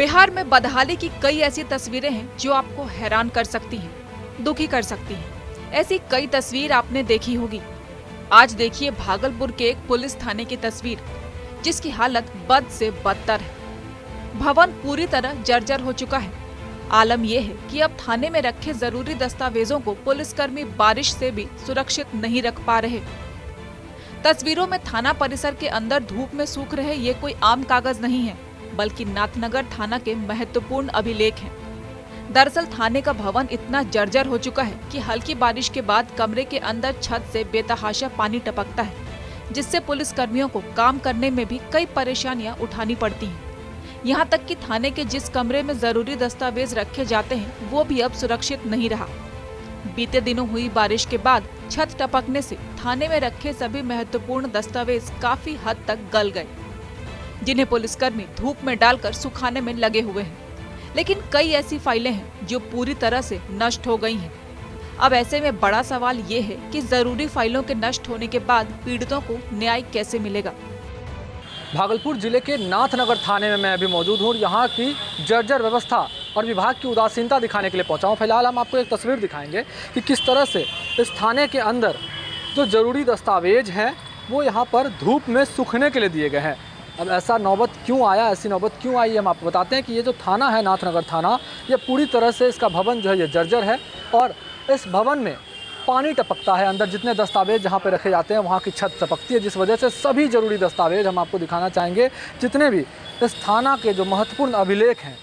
बिहार में बदहाली की कई ऐसी तस्वीरें हैं जो आपको हैरान कर सकती हैं, दुखी कर सकती हैं। ऐसी कई तस्वीर आपने देखी होगी। आज देखिए भागलपुर के एक पुलिस थाने की तस्वीर, जिसकी हालत बद से बदतर है। भवन पूरी तरह जर्जर हो चुका है। आलम यह है कि अब थाने में रखे जरूरी दस्तावेजों को पुलिसकर्मी बारिश से भी सुरक्षित नहीं रख पा रहे। तस्वीरों में थाना परिसर के अंदर धूप में सूख रहे ये कोई आम कागज नहीं है, बल्कि नाथनगर थाना के महत्वपूर्ण अभिलेख हैं। दरअसल थाने का भवन इतना जर्जर हो चुका है कि हल्की बारिश के बाद कमरे के अंदर छत से बेतहाशा पानी टपकता है, जिससे पुलिस कर्मियों को काम करने में भी कई परेशानियां उठानी पड़ती हैं। यहाँ तक कि थाने के जिस कमरे में जरूरी दस्तावेज रखे जाते हैं वो भी अब सुरक्षित नहीं रहा। बीते दिनों हुई बारिश के बाद छत टपकने से थाने में रखे सभी महत्वपूर्ण दस्तावेज काफी हद तक गल गए, जिन्हें पुलिसकर्मी धूप में डालकर सुखाने में लगे हुए हैं। लेकिन कई ऐसी फाइलें हैं जो पूरी तरह से नष्ट हो गई हैं। अब ऐसे में बड़ा सवाल ये है कि जरूरी फाइलों के नष्ट होने के बाद पीड़ितों को न्याय कैसे मिलेगा। भागलपुर जिले के नाथनगर थाने में मैं अभी मौजूद हूँ। यहाँ की जर्जर व्यवस्था और विभाग की उदासीनता दिखाने के लिए पहुँचा हूँ। फिलहाल हम आपको एक तस्वीर दिखाएंगे कि किस तरह से इस थाने के अंदर जो जरूरी दस्तावेज हैं वो यहाँ पर धूप में सूखने के लिए दिए गए हैं। अब ऐसा नौबत क्यों आया, ऐसी नौबत क्यों आई, हम आपको बताते हैं कि ये जो थाना है नाथनगर थाना, ये पूरी तरह से इसका भवन जो है ये जर्जर है और इस भवन में पानी टपकता है। अंदर जितने दस्तावेज जहाँ पे रखे जाते हैं वहाँ की छत टपकती है, जिस वजह से सभी ज़रूरी दस्तावेज हम आपको दिखाना चाहेंगे। जितने भी इस थाना के जो महत्वपूर्ण अभिलेख हैं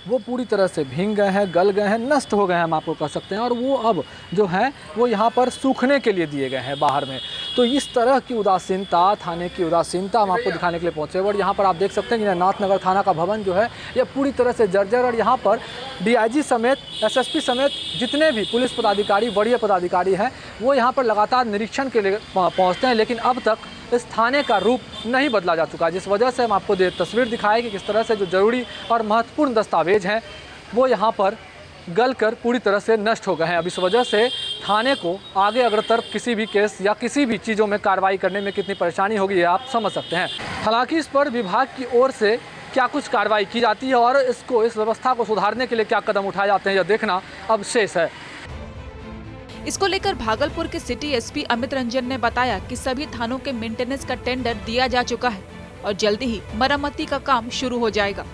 वो पूरी तरह से भीग गए हैं, गल गए हैं, नष्ट हो गए हैं, हम आपको कह सकते हैं। और वो अब जो है वो यहाँ पर सूखने के लिए दिए गए हैं बाहर में। तो इस तरह की उदासीनता, थाने की उदासीनता हम आपको दिखाने के लिए पहुँचे। और यहाँ पर आप देख सकते हैं कि नाथनगर थाना का भवन जो है ये पूरी तरह से जर्जर। और यहाँ पर DIG समेत, SSP समेत जितने भी पुलिस पदाधिकारी, वरीय पदाधिकारी हैं वो यहाँ पर लगातार निरीक्षण के लिए पहुँचते हैं, लेकिन अब तक इस थाने का रूप नहीं बदला जा चुका है। जिस वजह से हम आपको तस्वीर दिखाएं कि किस तरह से जो जरूरी और महत्वपूर्ण दस्तावेज हैं वो यहाँ पर गलकर पूरी तरह से नष्ट हो गए हैं। अब इस वजह से थाने को आगे अग्रतर किसी भी केस या किसी भी चीज़ों में कार्रवाई करने में कितनी परेशानी होगी ये आप समझ सकते हैं। हालांकि इस पर विभाग की ओर से क्या कुछ कार्रवाई की जाती है और इस व्यवस्था को सुधारने के लिए क्या कदम उठाए जाते हैं यह देखना अब शेष है। इसको लेकर भागलपुर के सिटी SP अमित रंजन ने बताया कि सभी थानों के मेंटेनेंस का टेंडर दिया जा चुका है और जल्दी ही मरम्मती का काम शुरू हो जाएगा।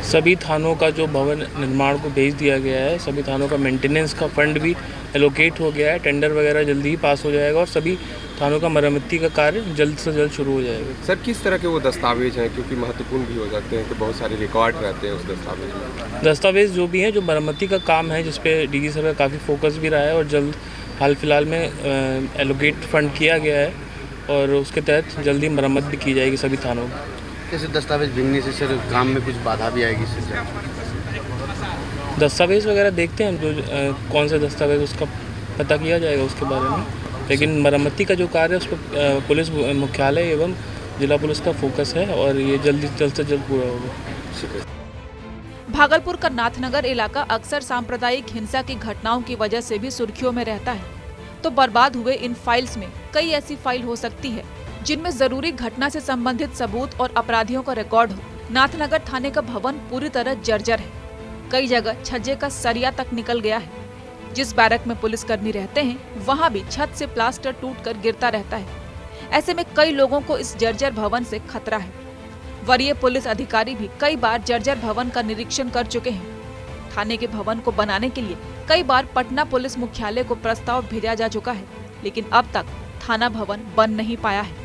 सभी थानों का जो भवन निर्माण को भेज दिया गया है, सभी थानों का मेंटेनेंस का फंड भी एलोकेट हो गया है, टेंडर वगैरह जल्दी ही पास हो जाएगा और सभी थानों का मरम्मती का कार्य जल्द से जल्द शुरू हो जाएगा। सर किस तरह के वो दस्तावेज हैं, क्योंकि महत्वपूर्ण भी हो जाते हैं कि बहुत सारे रिकॉर्ड रहते हैं उस दस्तावेज में। दस्तावेज जो भी हैं, जो मरम्मती का काम है, जिसपे DG सर का काफ़ी फोकस भी रहा है और जल्द हाल फिलहाल में एलोकेट फंड किया गया है और उसके तहत जल्दी मरम्मत भी की जाएगी सभी थानों में। कैसे दस्तावेज भीगने से सर काम में कुछ बाधा भी आएगी इससे? दस्तावेज वगैरह देखते हैं जो कौन से दस्तावेज, उसका पता किया जाएगा उसके बारे में, लेकिन मरम्मती का जो कार्य है उस पर पुलिस मुख्यालय एवं जिला पुलिस का फोकस है और ये जल्द से जल्द पूरा होगा। भागलपुर का नाथनगर इलाका अक्सर सांप्रदायिक हिंसा की घटनाओं की वजह से भी सुर्खियों में रहता है। तो बर्बाद हुए इन फाइल्स में कई ऐसी फाइल हो सकती है जिनमें जरूरी घटना से संबंधित सबूत और अपराधियों का रिकॉर्ड हो। नाथनगर थाने का भवन पूरी तरह जर्जर है। कई जगह छज्जे का सरिया तक निकल गया है। जिस बैरक में पुलिसकर्मी रहते हैं वहां भी छत से प्लास्टर टूटकर गिरता रहता है। ऐसे में कई लोगों को इस जर्जर भवन से खतरा है। वरीय पुलिस अधिकारी भी कई बार जर्जर भवन का निरीक्षण कर चुके हैं। थाने के भवन को बनाने के लिए कई बार पटना पुलिस मुख्यालय को प्रस्ताव भेजा जा चुका है, लेकिन अब तक थाना भवन बन नहीं पाया है।